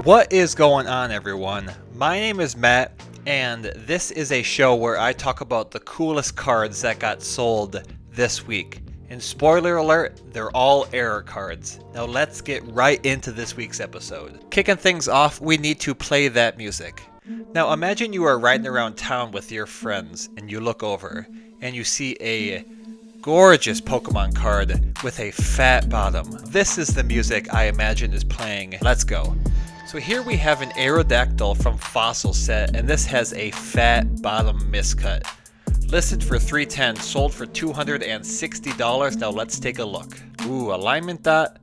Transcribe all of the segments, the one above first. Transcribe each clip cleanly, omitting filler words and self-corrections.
What is going on, everyone? My name is Matt, and this is a show where I talk about the coolest cards that got sold this week. And spoiler alert, they're all error cards. Now let's get right into this week's episode. Kicking things off, we need to play that music. Now imagine you are riding around town with your friends and you look over and you see a gorgeous Pokemon card with a fat bottom. This is the music I imagine is playing. Let's go. So here we have an Aerodactyl from Fossil Set, and this has a fat bottom miscut. Listed for $310, sold for $260. Now let's take a look. Ooh, alignment dot,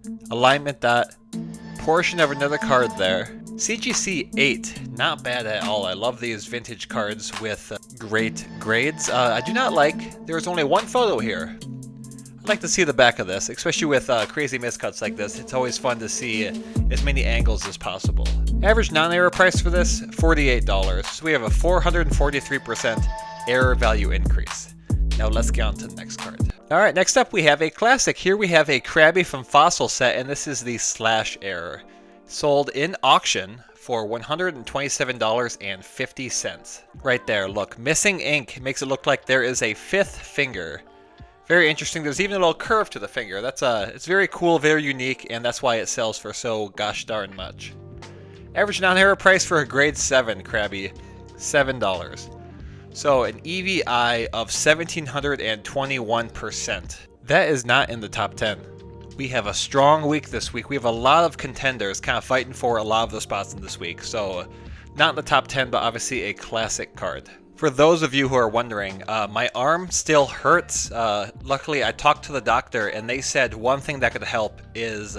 portion of another card there. CGC 8, not bad at all. I love these vintage cards with great grades. I do not like, there's only one photo here. I'd like to see the back of this, especially with crazy miscuts like this. It's always fun to see as many angles as possible. Average non-error price for this, $48. So we have a 443% error value increase. Now let's get on to the next card. Alright, next up we have a classic. Here we have a Krabby from Fossil Set, and this is the Slash Error. Sold in auction for $127.50. Right there, look, missing ink makes it look like there is a fifth finger. Very interesting. There's even a little curve to the finger. That's it's very cool, very unique, and that's why it sells for so gosh darn much. Average non-error price for a grade 7 Krabby, $7. So an EVI of 1721%. That is not in the top 10. We have a strong week this week. We have a lot of contenders kind of fighting for a lot of the spots in this week. So not in the top 10, but obviously a classic card. For those of you who are wondering, my arm still hurts. Luckily, I talked to the doctor and they said one thing that could help is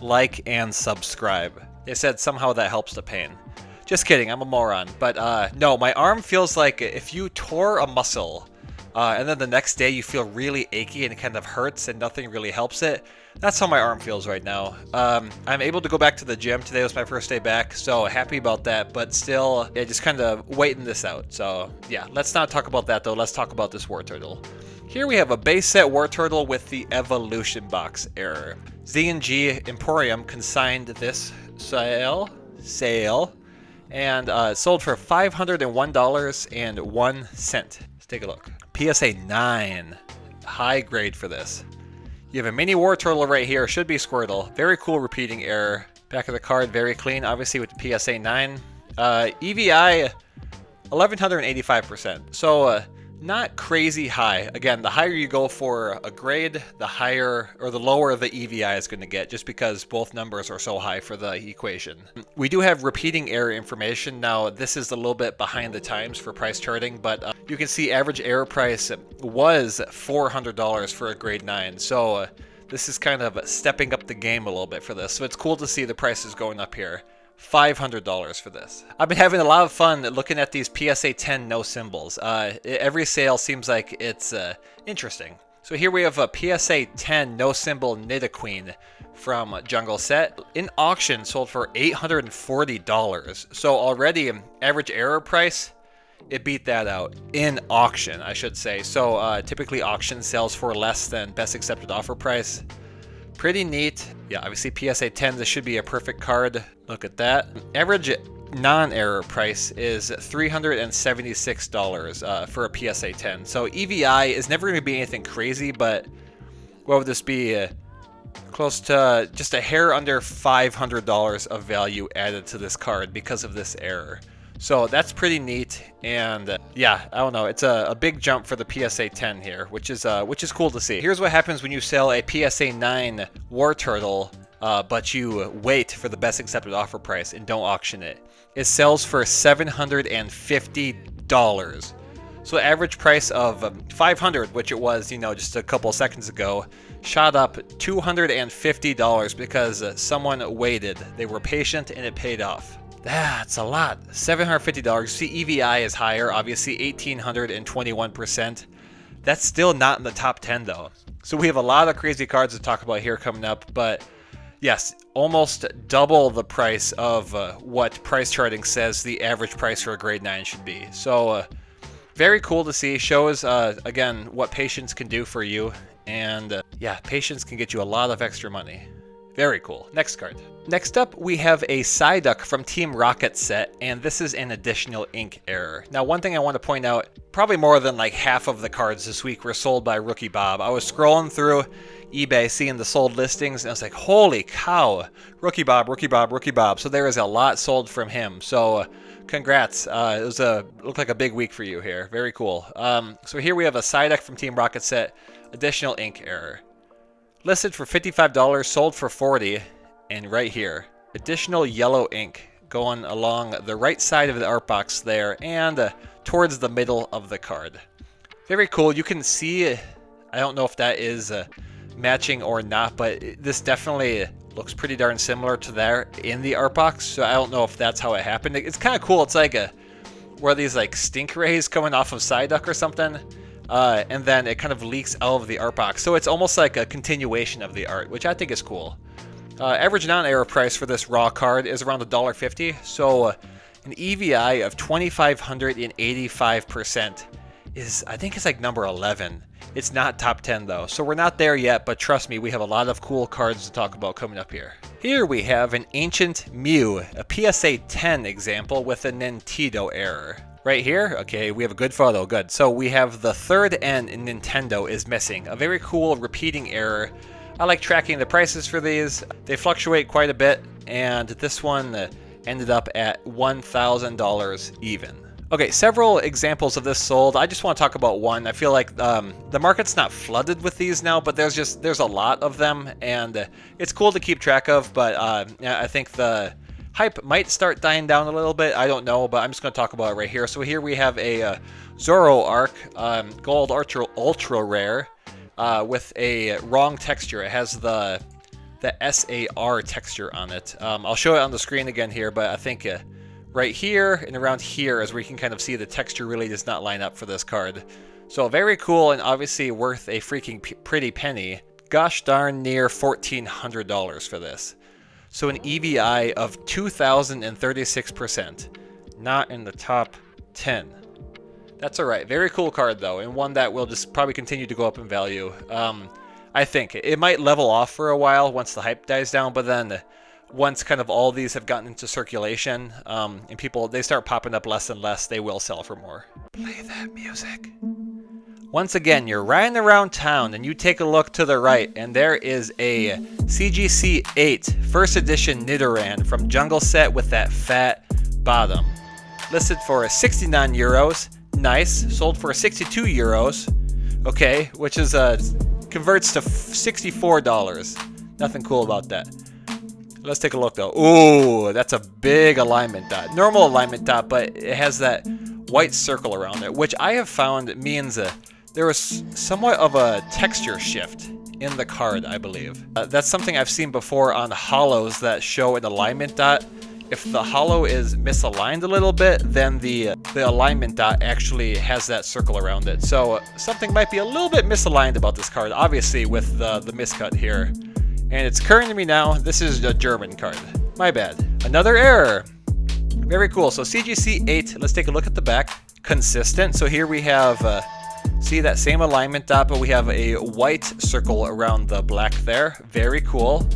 like and subscribe. They said somehow that helps the pain. Just kidding, I'm a moron. But no, my arm feels like if you tore a muscle and then the next day you feel really achy and it kind of hurts and nothing really helps it. That's how my arm feels right now. I'm able to go back to the gym. Today was my first day back, so happy about that, but still, yeah, just kind of waiting this out. So yeah, let's not talk about that though. Let's talk about this Wartortle. Here we have a base set Wartortle with the Evolution Box error. Z&G Emporium consigned this sale, and sold for $501.01. Let's take a look. PSA 9, high grade for this. You have a mini Wartortle right here, should be Squirtle. Very cool repeating error. Back of the card, very clean, obviously with the PSA 9. EVI, 1185%. So not crazy high. Again, the higher you go for a grade, the higher or the lower the EVI is going to get, just because both numbers are so high for the equation. We do have repeating error information. Now, this is a little bit behind the times for price charting, but you can see average error price was $400 for a grade 9. So this is kind of stepping up the game a little bit for this. So it's cool to see the prices going up here. $500 for this. I've been having a lot of fun looking at these PSA 10 no symbols. Every sale seems like it's interesting. So here we have a PSA 10 no symbol Nidoqueen from Jungle Set. In auction, sold for $840. So already average error price, it beat that out. In auction, I should say. So typically auction sells for less than best accepted offer price. Pretty neat. Yeah, obviously PSA 10, this should be a perfect card. Look at that. Average non-error price is $376 for a PSA 10. So EVI is never going to be anything crazy, but what would this be? Close to just a hair under $500 of value added to this card because of this error. So that's pretty neat, and yeah, I don't know, it's a big jump for the PSA 10 here, which is cool to see. Here's what happens when you sell a PSA 9 Wartortle, but you wait for the best accepted offer price and don't auction it. It sells for $750. So average price of $500, which it was, you know, just a couple seconds ago, shot up $250 because someone waited. They were patient and it paid off. That's a lot. $750. See, EVI is higher, obviously 1,821%. That's still not in the top 10 though. So we have a lot of crazy cards to talk about here coming up, but yes, almost double the price of what price charting says the average price for a grade 9 should be. So very cool to see. Shows, again, what patience can do for you. And yeah, patience can get you a lot of extra money. Very cool. Next card. Next up, we have a Psyduck from Team Rocket set, and this is an additional ink error. Now, one thing I want to point out, probably more than like half of the cards this week were sold by Rookie Bob. I was scrolling through eBay, seeing the sold listings, and I was like, holy cow, Rookie Bob, Rookie Bob, Rookie Bob. So there is a lot sold from him. So congrats. It looked like a big week for you here. Very cool. So here we have a Psyduck from Team Rocket set, additional ink error. Listed for $55, sold for $40, and right here, additional yellow ink going along the right side of the art box there and towards the middle of the card. Very cool. You can see, I don't know if that is matching or not, but this definitely looks pretty darn similar to there in the art box, so I don't know if that's how it happened. It's kind of cool. It's like where these like stink rays coming off of Psyduck or something. And then it kind of leaks out of the art box. So it's almost like a continuation of the art, which I think is cool. Average non-error price for this raw card is around $1.50. So an EVI of 2,585% is, I think it's like number 11. It's not top 10 though. So we're not there yet, but trust me, we have a lot of cool cards to talk about coming up here. Here we have an Ancient Mew, a PSA 10 example with a Nintendo error. Right here, okay, we have a good photo, good. So we have the third N in Nintendo is missing. A very cool repeating error. I like tracking the prices for these. They fluctuate quite a bit, and this one ended up at $1,000 even. Okay, several examples of this sold. I just want to talk about one. I feel like the market's not flooded with these now, but there's a lot of them, and it's cool to keep track of, but I think the hype might start dying down a little bit. I don't know, but I'm just going to talk about it right here. So here we have a Zoroark Gold Ultra Rare with a wrong texture. It has the SAR texture on it. I'll show it on the screen again here, but I think right here and around here is where you can kind of see the texture really does not line up for this card. So very cool and obviously worth a freaking pretty penny. Gosh darn near $1,400 for this. So an EVI of 2,036%. Not in the top 10. That's alright. Very cool card though, and one that will just probably continue to go up in value. I think it might level off for a while once the hype dies down, but then once kind of all these have gotten into circulation and people, they start popping up less and less, they will sell for more. Play that music. Once again, you're riding around town and you take a look to the right and there is a CGC 8 first edition Nidoran from Jungle Set with that fat bottom. Listed for 69 euros. Nice. Sold for 62 euros. Okay, which is converts to $64. Nothing cool about that. Let's take a look though. Ooh, that's a big alignment dot. Normal alignment dot, but it has that white circle around it, which I have found means there was somewhat of a texture shift in the card, I believe. That's something I've seen before on holos that show an alignment dot. If the holo is misaligned a little bit, then the alignment dot actually has that circle around it. So something might be a little bit misaligned about this card, obviously with the miscut here. And it's occurring to me now, this is a German card. My bad. Another error. Very cool. So CGC 8, let's take a look at the back. Consistent. So here we have, see that same alignment dot, but we have a white circle around the black there. Very cool.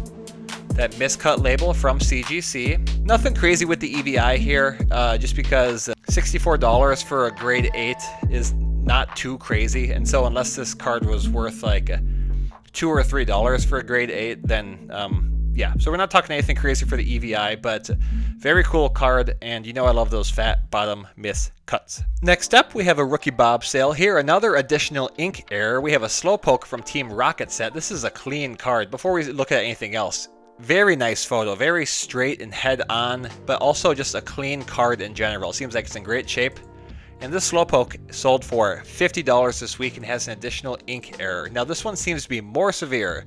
That miscut label from CGC. Nothing crazy with the EVI here, just because $64 for a grade 8 is not too crazy. And so unless this card was worth like $2 or $3 for a grade 8, then yeah. So we're not talking anything crazy for the EVI, but very cool card, and you know I love those fat bottom miscuts. Next up, we have a Rookie Bob sale. Here, another additional ink error. We have a Slowpoke from Team Rocket set. This is a clean card. Before we look at anything else, very nice photo, very straight and head on, but also just a clean card in general. Seems like it's in great shape. And this Slowpoke sold for $50 this week and has an additional ink error. Now this one seems to be more severe.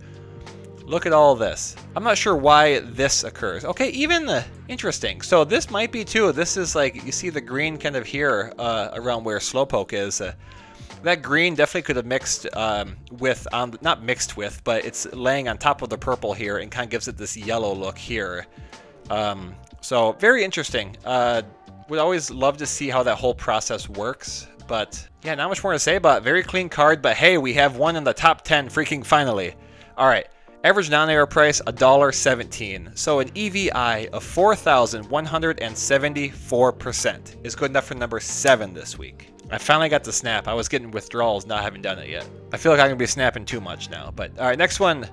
Look at all this. I'm not sure why this occurs. Okay, even interesting. So this might be too. This is like, you see the green kind of here around where Slowpoke is. That green definitely could have mixed with, not mixed with, but it's laying on top of the purple here and kind of gives it this yellow look here. So very interesting. Would always love to see how that whole process works, but yeah, not much more to say about it. Very clean card, but hey, we have one in the top 10 freaking finally. All right, Average non-error price, $1.17. So an EVI of 4,174% is good enough for number 7 this week. I finally got to snap. I was getting withdrawals not having done it yet. I feel like I'm going to be snapping too much now. But all right, next one,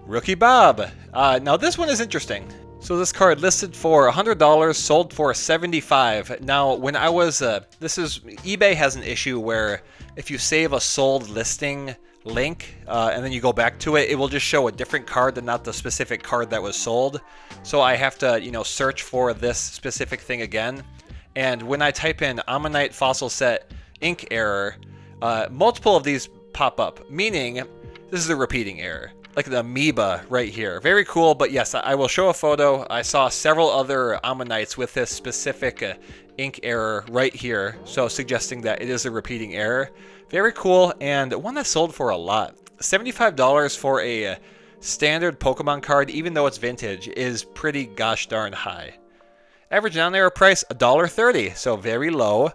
Rookie Bob. Now this one is interesting. So this card listed for $100, sold for $75. Now when I was, eBay has an issue where if you save a sold listing link and then you go back to it, it will just show a different card and not the specific card that was sold. So I have to, search for this specific thing again. And when I type in Omanyte Fossil Set Ink Error, multiple of these pop up, meaning this is a repeating error. Like the amoeba right here. Very cool, but yes, I will show a photo. I saw several other Omanytes with this specific ink error right here, so suggesting that it is a repeating error. Very cool, and one that sold for a lot. $75 for a standard Pokemon card, even though it's vintage, is pretty gosh darn high. Average non-error price, $1.30, so very low,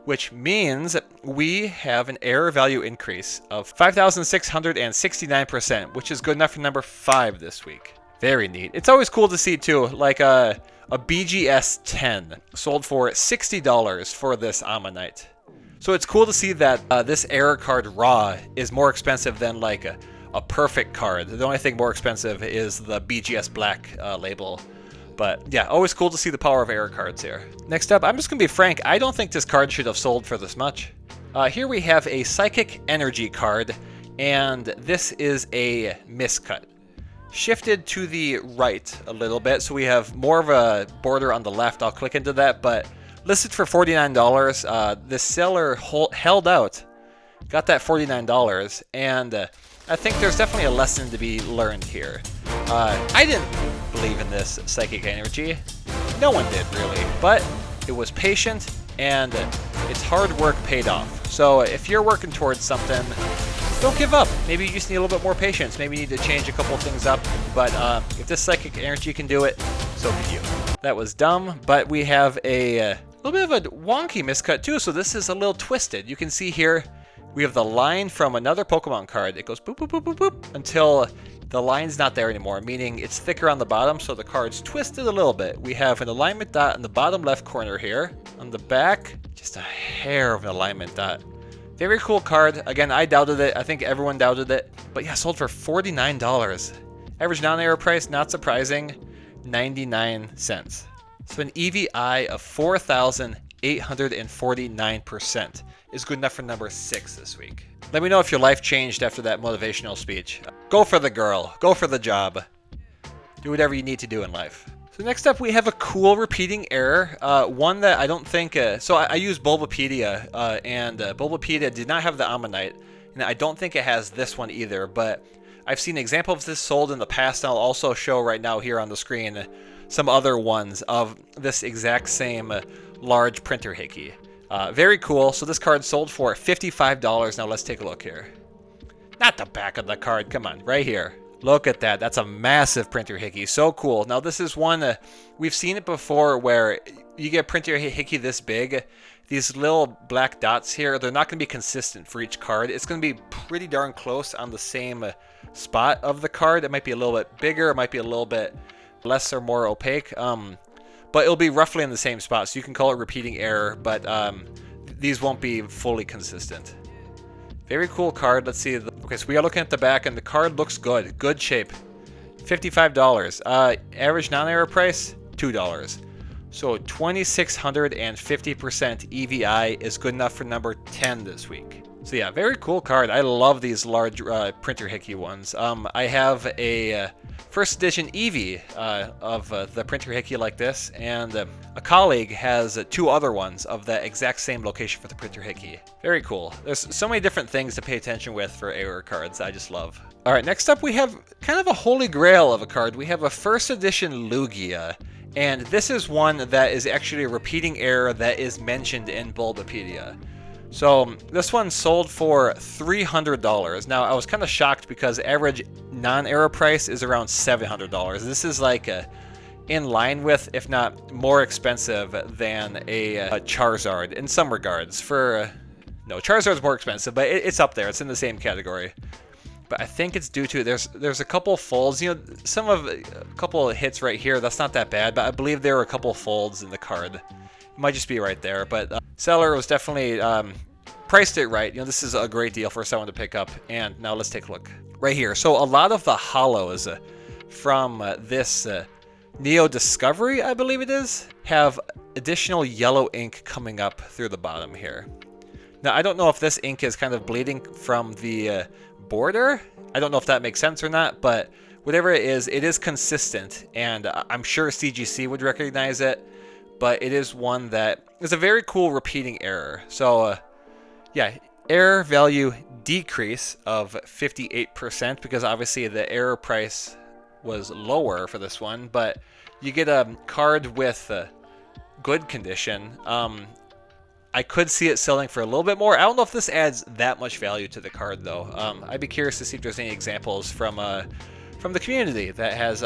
which means we have an error value increase of 5,669%, which is good enough for number 5 this week. Very neat. It's always cool to see too, like a BGS 10 sold for $60 for this Omanyte. So it's cool to see that this error card raw is more expensive than like a perfect card. The only thing more expensive is the BGS Black label. But yeah, always cool to see the power of error cards here. Next up, I'm just going to be frank, I don't think this card should have sold for this much. Here we have a Psychic Energy card, and this is a miscut. Shifted to the right a little bit, so we have more of a border on the left. I'll click into that, but listed for $49. The seller held out, got that $49, and I think there's definitely a lesson to be learned here. I didn't believe in this Psychic Energy. No one did, really. But it was patient, and its hard work paid off. So if you're working towards something, don't give up. Maybe you just need a little bit more patience. Maybe you need to change a couple of things up. But if this Psychic Energy can do it, so can you. That was dumb, but we have a little bit of a wonky miscut too. So this is a little twisted. You can see here, we have the line from another Pokemon card. It goes boop, boop, boop, boop, boop, until the line's not there anymore, meaning it's thicker on the bottom, so the card's twisted a little bit. We have an alignment dot in the bottom left corner here. On the back, just a hair of an alignment dot. Very cool card. Again, I doubted it. I think everyone doubted it. But yeah, sold for $49. Average non-error price, not surprising, 99 cents. So an EVI of 4,849% is good enough for number 6 this week. Let me know if your life changed after that motivational speech. Go for the girl. Go for the job. Do whatever you need to do in life. So next up, we have a cool repeating error. One that I don't think... so I used Bulbapedia, and Bulbapedia did not have the Omanyte. And I don't think it has this one either, but I've seen examples of this sold in the past, and I'll also show right now here on the screen some other ones of this exact same large printer hickey. Very cool. So this card sold for $55. Now let's take a look here. Not the back of the card. Come on, right here. Look at that. That's a massive printer hickey. So cool. Now this is one, we've seen it before where you get printer hickey this big. These little black dots here, they're not going to be consistent for each card. It's going to be pretty darn close on the same spot of the card. It might be a little bit bigger. It might be a little bit less or more opaque. But it'll be roughly in the same spot, so you can call it repeating error, but these won't be fully consistent. Very cool card. Let's see. Okay, so we are looking at the back, and the card looks good. Good shape. $55. Average non-error price, $2. So 2,650% EVI is good enough for number 10 this week. So yeah, very cool card. I love these large printer hickey ones. I have a first edition Eevee of the printer hickey like this, and a colleague has 2 other ones of that exact same location for the printer hickey. Very cool. There's so many different things to pay attention with for error cards. I just love. All right, next up we have kind of a holy grail of a card. We have a first edition Lugia. And this is one that is actually a repeating error that is mentioned in Bulbapedia. So this one sold for $300. Now I was kind of shocked because average non-error price is around $700. This is like in line with, if not more expensive than a Charizard in some regards. No, Charizard's more expensive, but it's up there. It's in the same category. but I think it's due to there's a couple folds. You know, a couple of hits right here. That's not that bad, but I believe there are a couple folds in the card. It might just be right there, but seller was definitely priced it right. You know, this is a great deal for someone to pick up. And now let's take a look right here. So a lot of the hollows from this Neo Discovery, I believe it is, have additional yellow ink coming up through the bottom here. Now, I don't know if this ink is kind of bleeding from the border. I don't know if that makes sense or not, but whatever it is consistent, and I'm sure CGC would recognize it, but it is one that is a very cool repeating error. So, yeah, error value decrease of 58%, because obviously the error price was lower for this one, but you get a card with good condition. I could see it selling for a little bit more. I don't know if this adds that much value to the card, though. I'd be curious to see if there's any examples from the community that has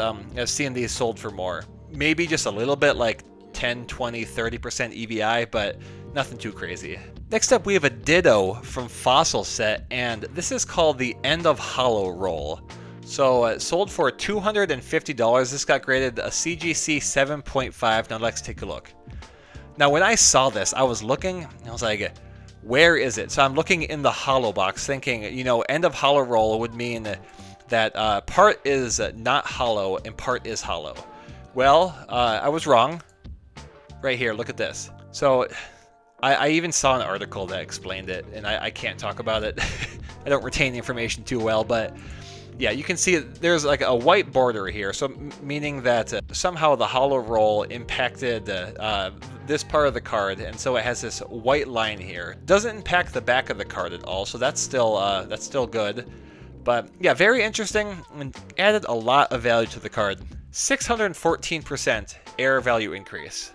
seen these sold for more. Maybe just a little bit, like 10, 20, 30% EVI, but nothing too crazy. Next up, we have a Ditto from Fossil Set, and this is called the End of Hollow Roll. So it sold for $250. This got graded a CGC 7.5. Now let's take a look. Now, when I saw this, I was looking, and I was like, where is it? So I'm looking in the hollow box thinking, you know, End of Hollow Roll would mean that part is not hollow and part is hollow. Well, I was wrong. Right here, look at this. So I even saw an article that explained it, and I can't talk about it. I don't retain the information too well, but yeah, you can see there's like a white border here, so meaning that somehow the hollow roll impacted this part of the card, and so it has this white line here. Doesn't impact the back of the card at all, so that's still good. But yeah, very interesting, and added a lot of value to the card. 614% error value increase.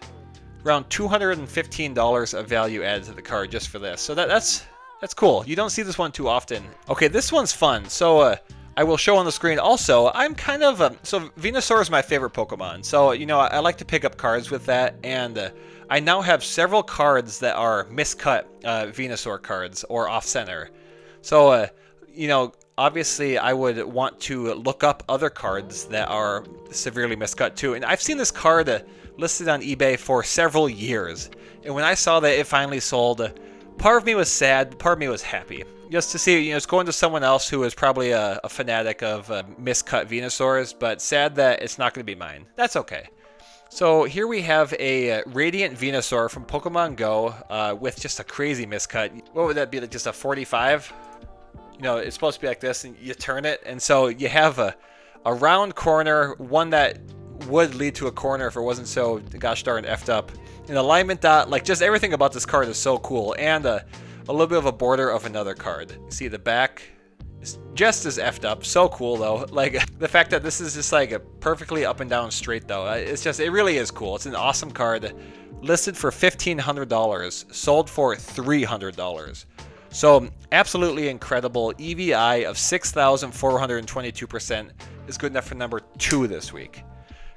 Around $215 of value added to the card just for this. So that's cool. You don't see this one too often. Okay, this one's fun. So I will show on the screen. Also, I'm kind of so Venusaur is my favorite Pokemon. So you know, I like to pick up cards with that, and I now have several cards that are miscut Venusaur cards or off center. So you know, obviously I would want to look up other cards that are severely miscut too. And I've seen this card listed on eBay for several years, and when I saw that it finally sold, part of me was sad, part of me was happy. Just to see, you know, it's going to someone else who is probably a fanatic of miscut Venusaurs, but sad that it's not going to be mine. That's okay. So here we have a Radiant Venusaur from Pokemon Go with just a crazy miscut. What would that be, like just a 45? You know, it's supposed to be like this, and you turn it, and so you have a round corner, one that would lead to a corner if it wasn't so gosh darn effed up. An alignment dot, like just everything about this card is so cool, and a little bit of a border of another card. You see the back is just as effed up. So cool though. Like the fact that this is just like a perfectly up and down straight though. It's just, it really is cool. It's an awesome card. Listed for $1,500, sold for $300. So absolutely incredible. EVI of 6,422% is good enough for number 2 this week.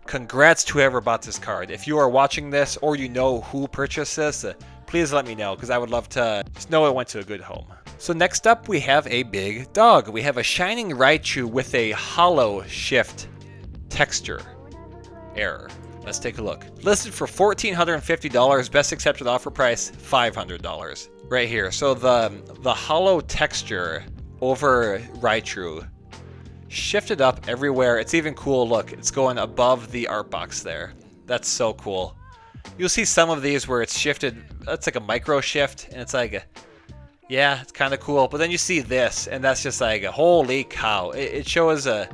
Congrats to whoever bought this card. If you are watching this or you know who purchased this, please let me know, because I would love to just know it went to a good home. So next up, we have a big dog. We have a Shining Raichu with a hollow shift texture error. Let's take a look. Listed for $1,450, best accepted offer price $500. Right here. So the hollow texture over Raichu shifted up everywhere. It's even cool. Look, it's going above the art box there. That's so cool. You'll see some of these where it's shifted. That's like a micro shift, and it's like, yeah, it's kind of cool. But then you see this, and that's just like, holy cow. It shows a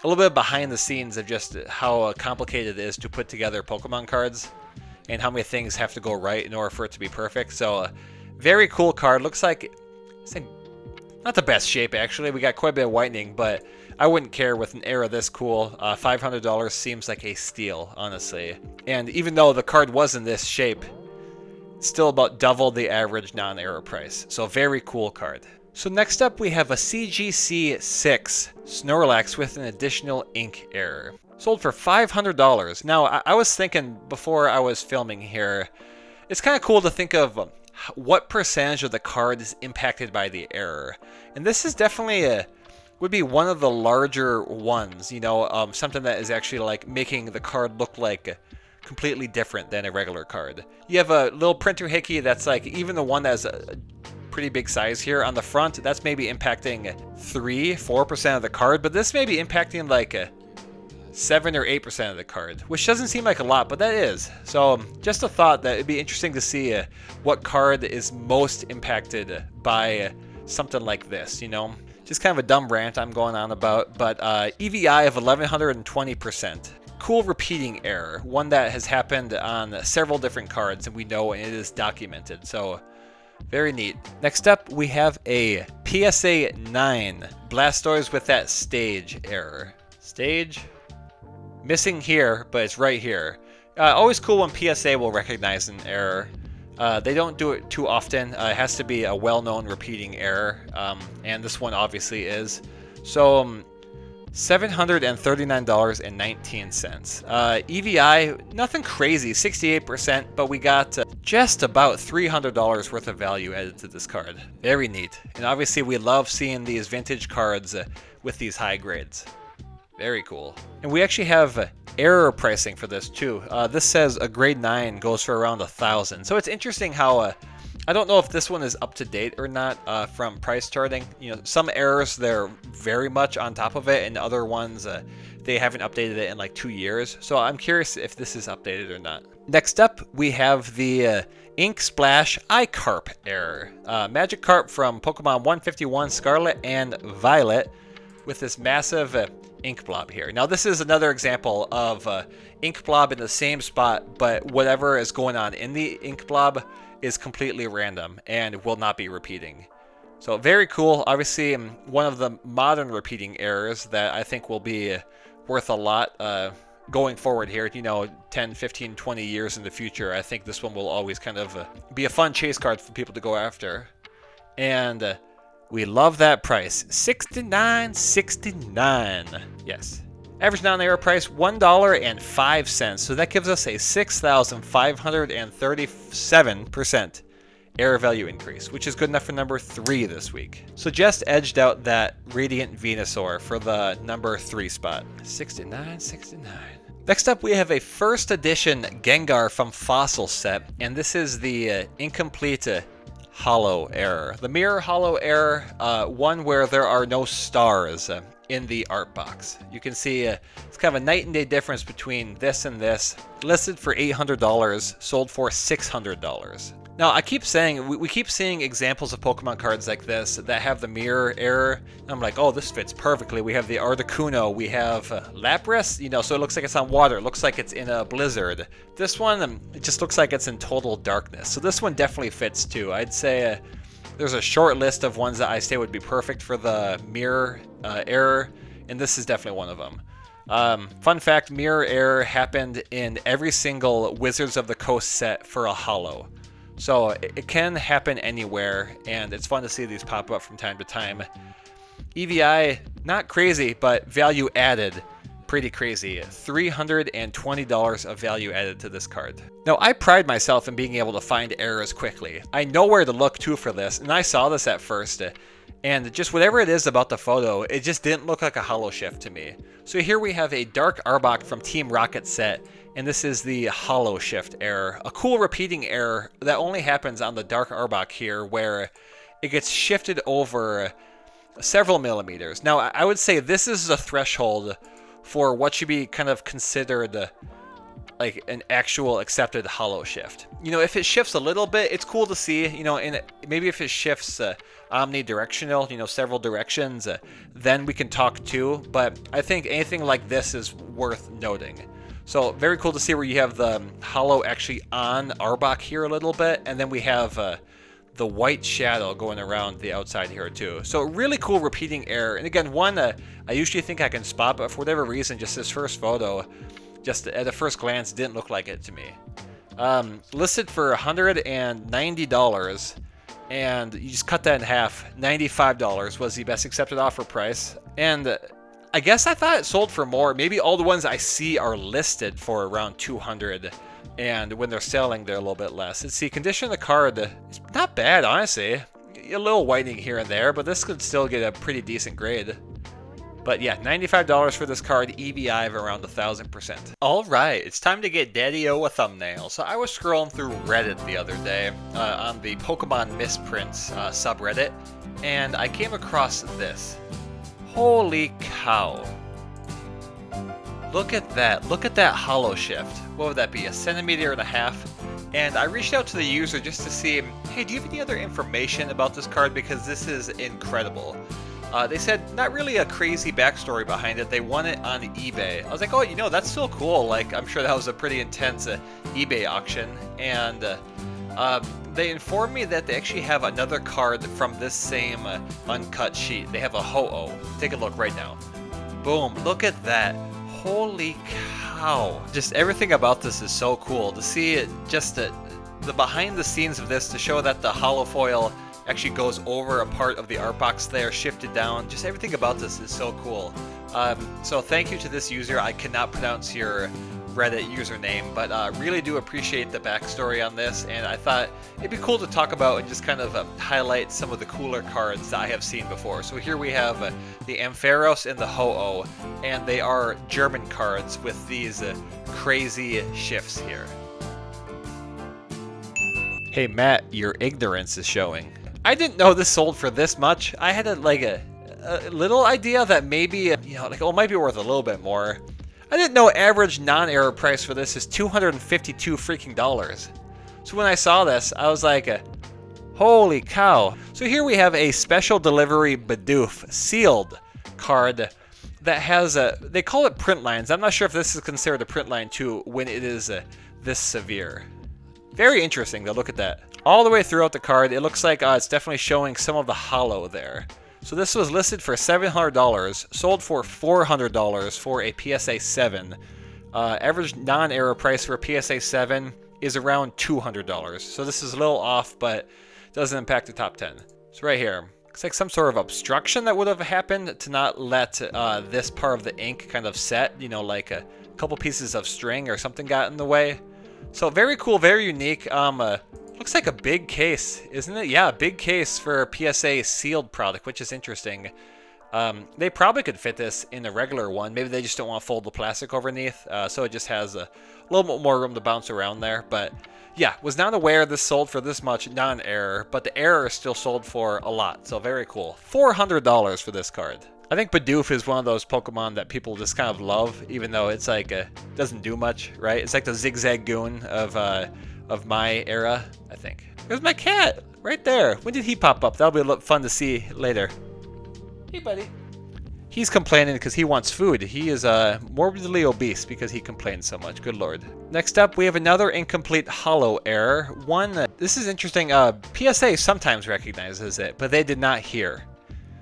little bit behind the scenes of just how complicated it is to put together Pokemon cards, and how many things have to go right in order for it to be perfect. So, very cool card. Looks like it's like not the best shape actually. We got quite a bit of whitening, but I wouldn't care with an era this cool. $500 seems like a steal, honestly. And even though the card was in this shape, it's still about double the average non-era price. So very cool card. So next up we have a CGC 6 Snorlax with an additional ink error. Sold for $500. Now I was thinking before I was filming here, it's kind of cool to think of what percentage of the card is impacted by the error. And this is definitely would be one of the larger ones, you know, something that is actually like making the card look like completely different than a regular card. You have a little printer hickey that's like, even the one that's a pretty big size here on the front, that's maybe impacting 3-4% of the card, but this may be impacting like 7 or 8% of the card, which doesn't seem like a lot, but that is. So just a thought that it'd be interesting to see what card is most impacted by something like this, you know? Just kind of a dumb rant I'm going on about, but EVI of 1120%. Cool repeating error, one that has happened on several different cards and we know and it is documented, so very neat. Next up, we have a PSA 9 Blastoise with that stage error. Stage? Missing here, but it's right here. Always cool when PSA will recognize an error. They don't do it too often. It has to be a well-known repeating error, and this one obviously is. So $739.19. EVI, nothing crazy, 68%, but we got just about $300 worth of value added to this card. Very neat. And obviously we love seeing these vintage cards with these high grades. Very cool. And we actually have error pricing for this too. This says a grade 9 goes for around 1,000. So it's interesting how I don't know if this one is up to date or not from price charting. You know, some errors they're very much on top of it, and other ones they haven't updated it in like 2 years. So I'm curious if this is updated or not. Next up, we have the Ink Splash iCarp error. Magikarp from Pokemon 151 Scarlet and Violet with this massive ink blob here. Now this is another example of ink blob in the same spot, but whatever is going on in the ink blob is completely random and will not be repeating. So very cool. Obviously one of the modern repeating errors that I think will be worth a lot going forward here, you know, 10, 15, 20 years in the future. I think this one will always kind of be a fun chase card for people to go after. And we love that price, $69.69. Yes. Average non-error price, $1.05. So that gives us a 6,537% error value increase, which is good enough for number 3 this week. So just edged out that Radiant Venusaur for the number 3 spot. $69.69. Next up, we have a first edition Gengar from Fossil set, and this is the incomplete hollow error. The mirror hollow error, one where there are no stars in the art box. You can see it's kind of a night and day difference between this and this. Listed for $800, sold for $600. Now I keep saying, we keep seeing examples of Pokemon cards like this that have the mirror error. And I'm like, oh, this fits perfectly. We have the Articuno, we have Lapras, you know, so it looks like it's on water. It looks like it's in a blizzard. This one, it just looks like it's in total darkness. So this one definitely fits too. I'd say there's a short list of ones that I say would be perfect for the mirror error, and this is definitely one of them. Fun fact, mirror error happened in every single Wizards of the Coast set for a holo. So it can happen anywhere, and it's fun to see these pop up from time to time. EVI, not crazy, but value added, pretty crazy. $320 of value added to this card. Now, I pride myself in being able to find errors quickly. I know where to look too for this, and I saw this at first, and just whatever it is about the photo, it just didn't look like a holo shift to me. So here we have a Dark Arbok from Team Rocket set, and this is the holo shift error. A cool repeating error that only happens on the Dark Arbok here, where it gets shifted over several millimeters. Now, I would say this is a threshold for what should be kind of considered like an actual accepted holo shift. You know, if it shifts a little bit, it's cool to see, you know, and maybe if it shifts omnidirectional, you know, several directions, then we can talk too. But I think anything like this is worth noting. So very cool to see where you have the holo actually on Arbok here a little bit, and then we have the white shadow going around the outside here too. So really cool repeating error. And again, one I usually think I can spot, but for whatever reason, just this first photo, just at a first glance, didn't look like it to me. Listed for $190, and you just cut that in half. $95 was the best accepted offer price. And I guess I thought it sold for more. Maybe all the ones I see are listed for around $200, and when they're selling, they're a little bit less. Let's see, condition of the card, it's not bad, honestly. A little whitening here and there, but this could still get a pretty decent grade. But yeah, $95 for this card, EVI of around 1,000%. Alright, it's time to get Daddy-O a thumbnail. So I was scrolling through Reddit the other day on the Pokemon Misprints subreddit, and I came across this. Holy cow. Look at that. Look at that hollow shift. What would that be, 1.5 centimeters? And I reached out to the user just to see, hey, do you have any other information about this card? Because this is incredible. They said not really a crazy backstory behind it. They won it on eBay. I was like, oh, you know, that's so cool. Like, I'm sure that was a pretty intense eBay auction. And they informed me that they actually have another card from this same uncut sheet. They have a Ho-Oh. Take a look right now. Boom, look at that. Holy cow. Just everything about this is so cool. To see it, just the behind the scenes of this, to show that the hollow foil actually goes over a part of the art box there, shifted down. Just everything about this is so cool. So thank you to this user. I cannot pronounce your Reddit username, but really do appreciate the backstory on this, and I thought it'd be cool to talk about and just kind of highlight some of the cooler cards that I have seen before. So here we have the Ampharos and the Ho-Oh, and they are German cards with these crazy shifts here. Hey Matt, your ignorance is showing. I didn't know this sold for this much. I had a little idea that maybe, you know, like, oh, it might be worth a little bit more. I didn't know average non-error price for this is $252 freaking dollars. So when I saw this, I was like, holy cow. So here we have a special delivery Bidoof sealed card that has they call it print lines. I'm not sure if this is considered a print line too when it is this severe. Very interesting though, look at that. All the way throughout the card, it looks like it's definitely showing some of the hollow there. So this was listed for $700, sold for $400 for a PSA 7. Average non-error price for a PSA 7 is around $200. So this is a little off, but doesn't impact the top 10. So right here, looks like some sort of obstruction that would have happened to not let this part of the ink kind of set, you know, like a couple pieces of string or something got in the way. So very cool, very unique. Looks like a big case, isn't it? Yeah, a big case for a PSA sealed product, which is interesting. They probably could fit this in a regular one. Maybe they just don't want to fold the plastic underneath, so it just has a little bit more room to bounce around there. But yeah, was not aware this sold for this much non-error, but the error is still sold for a lot, so very cool. $400 for this card. I think Bidoof is one of those Pokemon that people just kind of love, even though it's like doesn't do much, right? It's like the Zigzagoon of my era, I think. There's my cat right there. When did he pop up? That'll be fun to see later. Hey, buddy. He's complaining because he wants food. He is morbidly obese because he complains so much. Good lord. Next up, we have another incomplete hollow error. This is interesting. PSA sometimes recognizes it, but they did not here.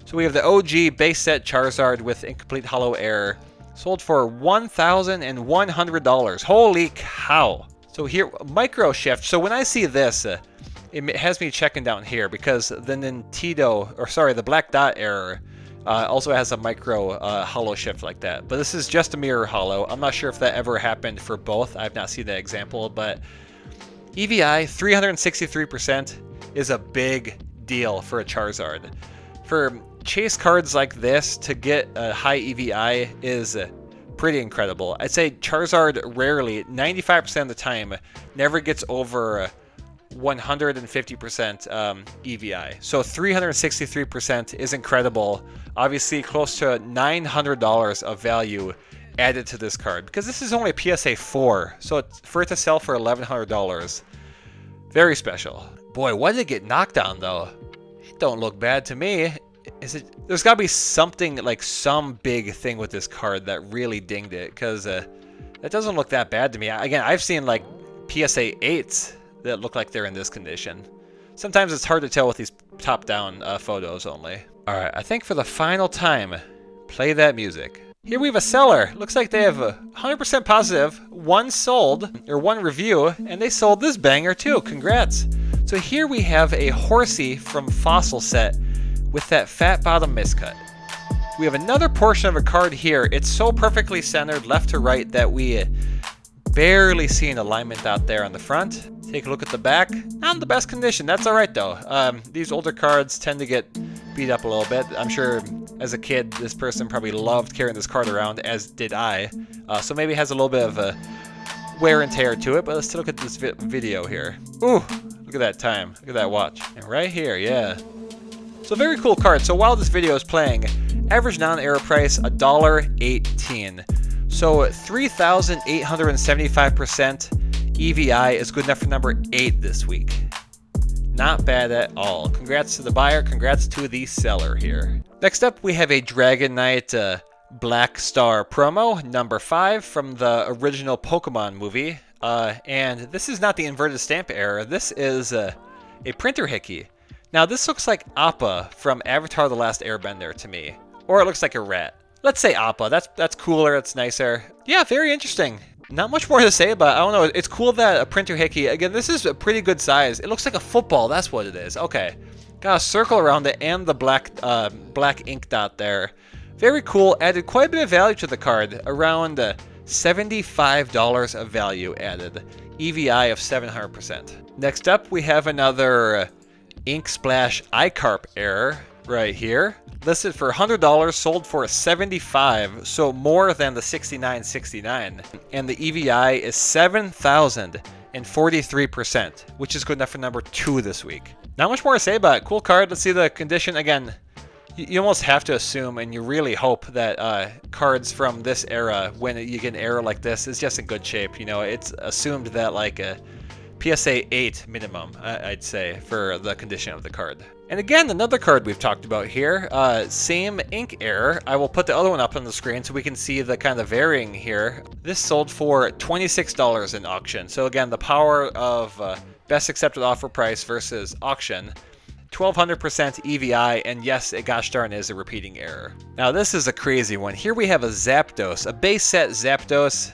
So we have the OG base set Charizard with incomplete hollow error. Sold for $1,100. Holy cow. So here, micro shift. So when I see this, it has me checking down here because the the black dot error also has a micro hollow shift like that. But this is just a mirror hollow. I'm not sure if that ever happened for both. I've not seen the example, but EVI 363% is a big deal for a Charizard. For chase cards like this, to get a high EVI is pretty incredible. I'd say Charizard rarely, 95% of the time, never gets over 150% EVI. So 363% is incredible. Obviously close to $900 of value added to this card because this is only a PSA 4. So for it to sell for $1,100, very special. Boy, why did it get knocked down though? It don't look bad to me. There's got to be something, like some big thing with this card that really dinged it, because that doesn't look that bad to me. Again, I've seen like PSA 8s that look like they're in this condition. Sometimes it's hard to tell with these top-down photos only. Alright, I think for the final time, play that music. Here we have a seller. Looks like they have 100% positive, one review, and they sold this banger too. Congrats. So here we have a Horsey from Fossil Set with that fat bottom miscut. We have another portion of a card here. It's so perfectly centered left to right that we barely see an alignment out there on the front. Take a look at the back. Not in the best condition. That's all right though. These older cards tend to get beat up a little bit. I'm sure as a kid, this person probably loved carrying this card around, as did I. So maybe it has a little bit of a wear and tear to it, but let's take a look at this video here. Ooh, look at that time. Look at that watch. And right here, yeah. So very cool card. So while this video is playing, average non-error price, $1.18. So 3,875% EVI is good enough for number 8 this week. Not bad at all. Congrats to the buyer, congrats to the seller here. Next up, we have a Dragonite Black Star promo, number 5 from the original Pokemon movie. And this is not the inverted stamp error, this is a printer hickey. Now this looks like Appa from Avatar The Last Airbender to me. Or it looks like a rat. Let's say Appa, that's cooler, it's nicer. Yeah, very interesting. Not much more to say about it. I don't know, it's cool that a printer hickey, again, this is a pretty good size. It looks like a football, that's what it is. Okay, got a circle around it and the black ink dot there. Very cool, added quite a bit of value to the card, around $75 of value added. EVI of 700%. Next up, we have another Ink Splash iCarp error right here. Listed for $100, sold for $75, so more than the $69.69. And the EVI is 7,043%, which is good enough for number 2 this week. Not much more to say about it. Cool card. Let's see the condition. Again, you almost have to assume, and you really hope that cards from this era, when you get an error like this, is just in good shape. You know, it's assumed that like a PSA 8 minimum, I'd say, for the condition of the card. And again, another card we've talked about here, same ink error. I will put the other one up on the screen so we can see the kind of varying here. This sold for $26 in auction. So again, the power of best accepted offer price versus auction. 1200% EVI, and yes, it gosh darn is a repeating error. Now this is a crazy one. Here we have a Zapdos, a base set Zapdos.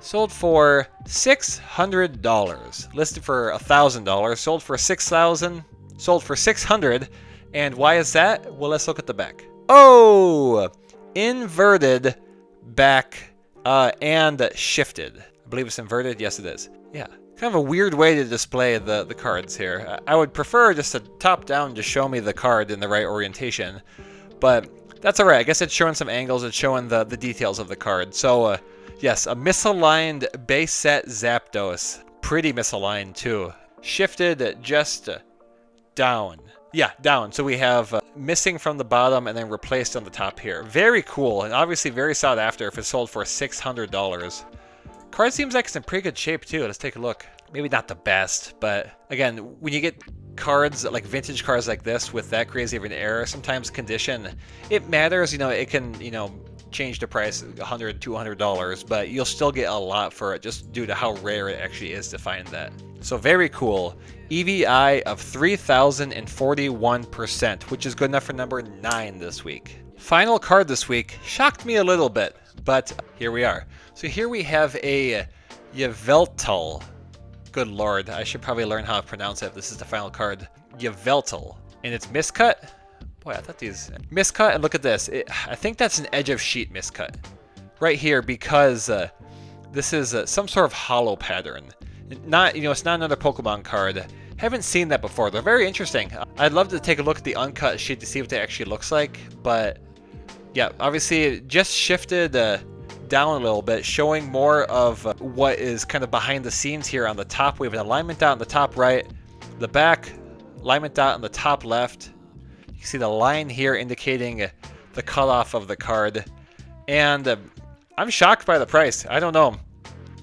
Sold for $600. Listed for $1,000. Sold for $6,000. Sold for $600. And why is that? Well, let's look at the back. Oh! Inverted back and shifted. I believe it's inverted. Yes, it is. Yeah. Kind of a weird way to display the cards here. I would prefer just a top down to show me the card in the right orientation. But that's alright. I guess it's showing some angles. It's showing the details of the card. So, yes, a misaligned base set Zapdos. Pretty misaligned too. Shifted just down. Yeah, down. So we have missing from the bottom and then replaced on the top here. Very cool, and obviously very sought after if it's sold for $600. Card seems like it's in pretty good shape too. Let's take a look. Maybe not the best, but again, when you get cards, like vintage cards like this with that crazy of an error, sometimes condition, it matters. You know, it can, you know, change the price $100, $200, but you'll still get a lot for it just due to how rare it actually is to find that. So very cool. EVI of 3,041%, which is good enough for number 9 this week. Final card this week shocked me a little bit, but here we are. So here we have a Yveltal. Good lord, I should probably learn how to pronounce it. This is the final card. Yveltal. And it's miscut. Boy, I thought these... Miscut, and look at this. I think that's an edge of sheet miscut. Right here, because this is some sort of hollow pattern. Not, you know, it's not another Pokemon card. Haven't seen that before. They're very interesting. I'd love to take a look at the uncut sheet to see what it actually looks like. But, yeah, obviously it just shifted down a little bit, showing more of what is kind of behind the scenes here. On the top, we have an alignment dot on the top right. The back, alignment dot on the top left. You can see the line here indicating the cutoff of the card. And I'm shocked by the price. I don't know.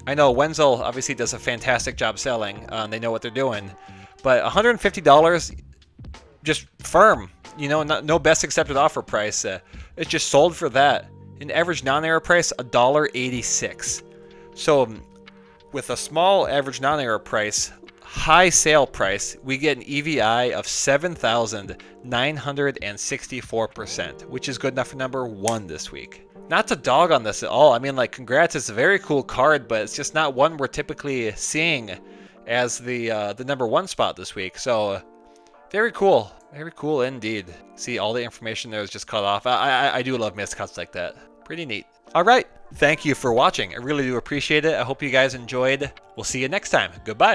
I know Wenzel obviously does a fantastic job selling. They know what they're doing. But $150, just firm. You know, no best accepted offer price. It's just sold for that. An average non-error price, $1.86. So with a small average non-error price, high sale price, we get an EVI of 7,964%, which is good enough for number 1 this week. Not to dog on this at all. I mean, like, congrats, it's a very cool card, but it's just not one we're typically seeing as the number 1 spot this week. So, very cool. Very cool indeed. See, all the information there is just cut off. I do love miscuts like that. Pretty neat. All right. Thank you for watching. I really do appreciate it. I hope you guys enjoyed. We'll see you next time. Goodbye.